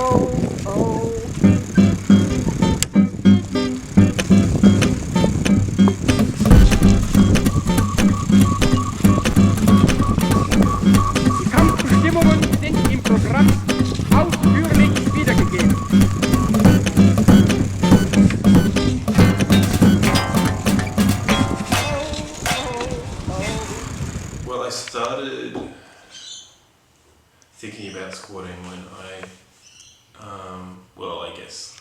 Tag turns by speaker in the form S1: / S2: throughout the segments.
S1: Die Kampfbestimmungen sind im Programm ausführlich wiedergegeben.
S2: Well, I started thinking about squatting when I guess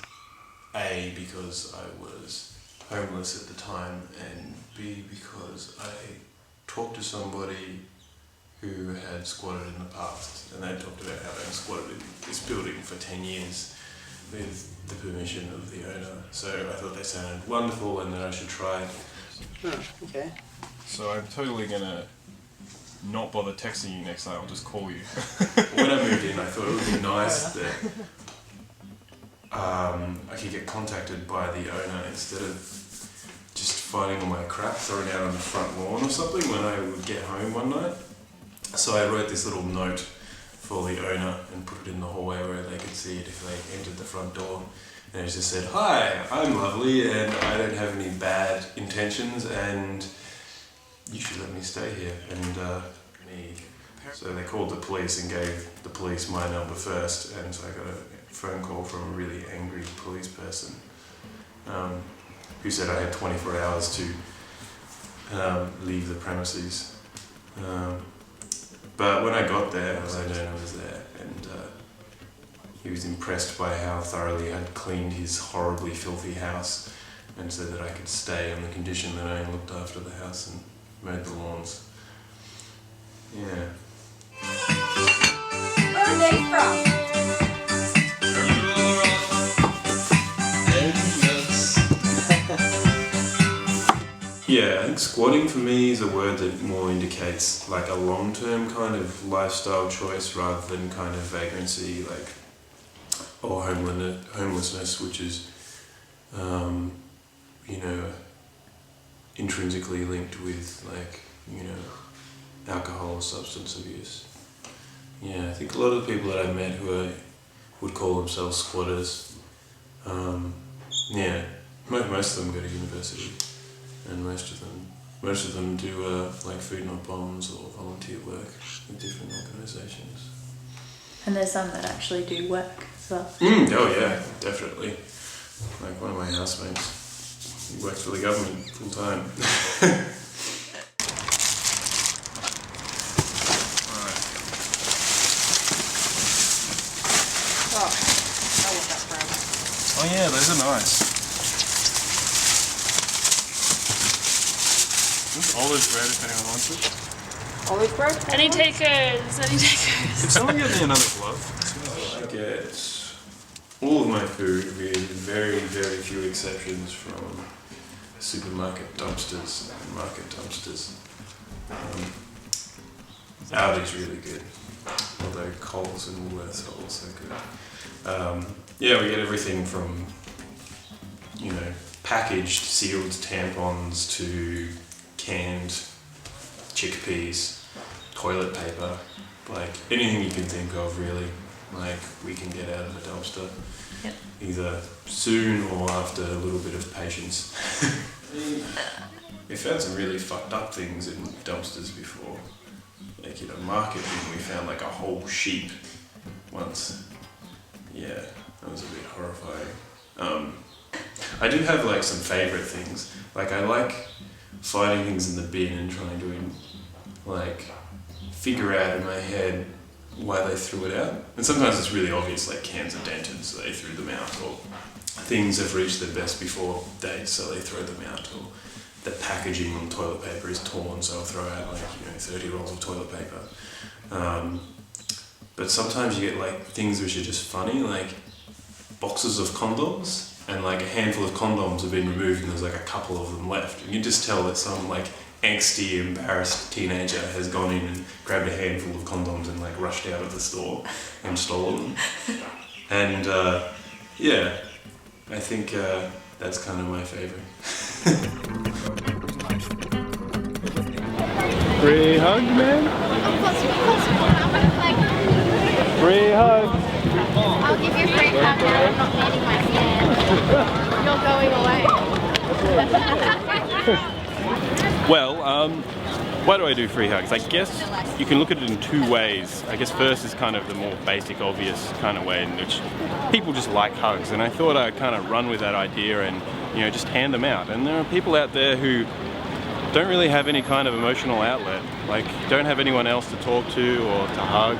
S2: A, because I was homeless at the time, and B, because I talked to somebody who had squatted in the past, and they talked about how they squatted in this building for 10 years with the permission of the owner. So I thought they sounded wonderful and that I should try.
S3: Oh, okay.
S4: So I'm totally gonna not bother texting you next time, I'll just call you.
S2: When I moved in, I thought it would be nice that I could get contacted by the owner instead of just finding all my crap thrown out on the front lawn or something when I would get home one night. So I wrote this little note for the owner and put it in the hallway where they could see it if they entered the front door. And it just said, "Hi, I'm lovely and I don't have any bad intentions and you should let me stay here." And so they called the police and gave the police my number first, and so I got a phone call from a really angry police person who said I had 24 hours to leave the premises. But when I got there, the landowner was there, and he was impressed by how thoroughly I'd cleaned his horribly filthy house, and said that I could stay on the condition that I looked after the house and mowed the lawns. Yeah.
S5: Where are they from?
S2: Yeah, I think squatting for me is a word that more indicates like a long-term kind of lifestyle choice rather than kind of vagrancy, like, or homelessness, which is, intrinsically linked with like, alcohol or substance abuse. Yeah, I think a lot of the people that I met who would call themselves squatters, most of them go to university, and most of them do like food not bombs or volunteer work with different organisations.
S6: And there's some that actually do work as well.
S2: Oh yeah, definitely. Like one of my housemates, he works for the government full time.
S4: Oh yeah, those are nice. This olive bread if anyone wants it.
S5: Olive bread?
S6: Any takers? Any takers?
S4: Could someone get me another glove?
S2: I get all of my food with very, very few exceptions from supermarket dumpsters and market dumpsters. Aldi's really good, although Coles and Woolworths are also good. Yeah, we get everything from, packaged sealed tampons to canned chickpeas, toilet paper, like anything you can think of really, like we can get out of a dumpster.
S6: Yep.
S2: Either soon or after a little bit of patience. We found some really fucked up things in dumpsters before. Like in a market we found like a whole sheep once. Yeah, that was a bit horrifying. I do have like some favourite things. Like I like finding things in the bin and trying to like figure out in my head why they threw it out. And sometimes it's really obvious, like cans are dented so they threw them out, or things have reached their best before date so they throw them out, or the packaging on toilet paper is torn so I'll throw out like 30 rolls of toilet paper. But sometimes you get like things which are just funny, like boxes of condoms, and like a handful of condoms have been removed and there's like a couple of them left. And you just tell that some like angsty, embarrassed teenager has gone in and grabbed a handful of condoms and like rushed out of the store and stolen them. And yeah, I think that's kind of my favourite.
S4: Free hug, man. Free hug.
S5: give you a free hug now I'm not meeting my hand. You're going away.
S7: Well, why do I do free hugs? I guess you can look at it in two ways. I guess first is kind of the more basic, obvious kind of way in which people just like hugs, and I thought I'd kind of run with that idea and, you know, just hand them out. And there are people out there who don't really have any kind of emotional outlet, like don't have anyone else to talk to or to hug,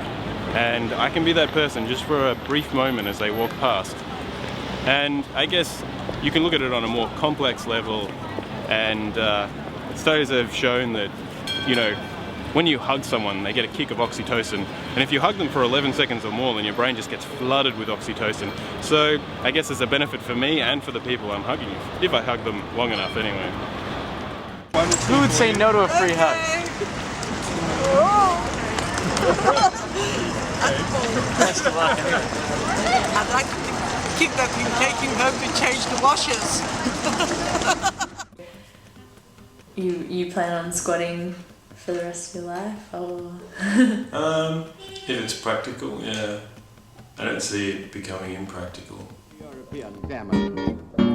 S7: and I can be that person just for a brief moment as they walk past. And I guess you can look at it on a more complex level, and studies have shown that, you know, when you hug someone, they get a kick of oxytocin, and if you hug them for 11 seconds or more, then your brain just gets flooded with oxytocin. So I guess there's a benefit for me and for the people I'm hugging, if I hug them long enough anyway.
S3: Who would say no to a free hug? Best of luck.
S8: I'd like to keep that thing taking home to change the washers.
S6: You plan on squatting for the rest of your life, or?
S2: If it's practical, yeah. I don't see it becoming impractical.
S1: European grammar.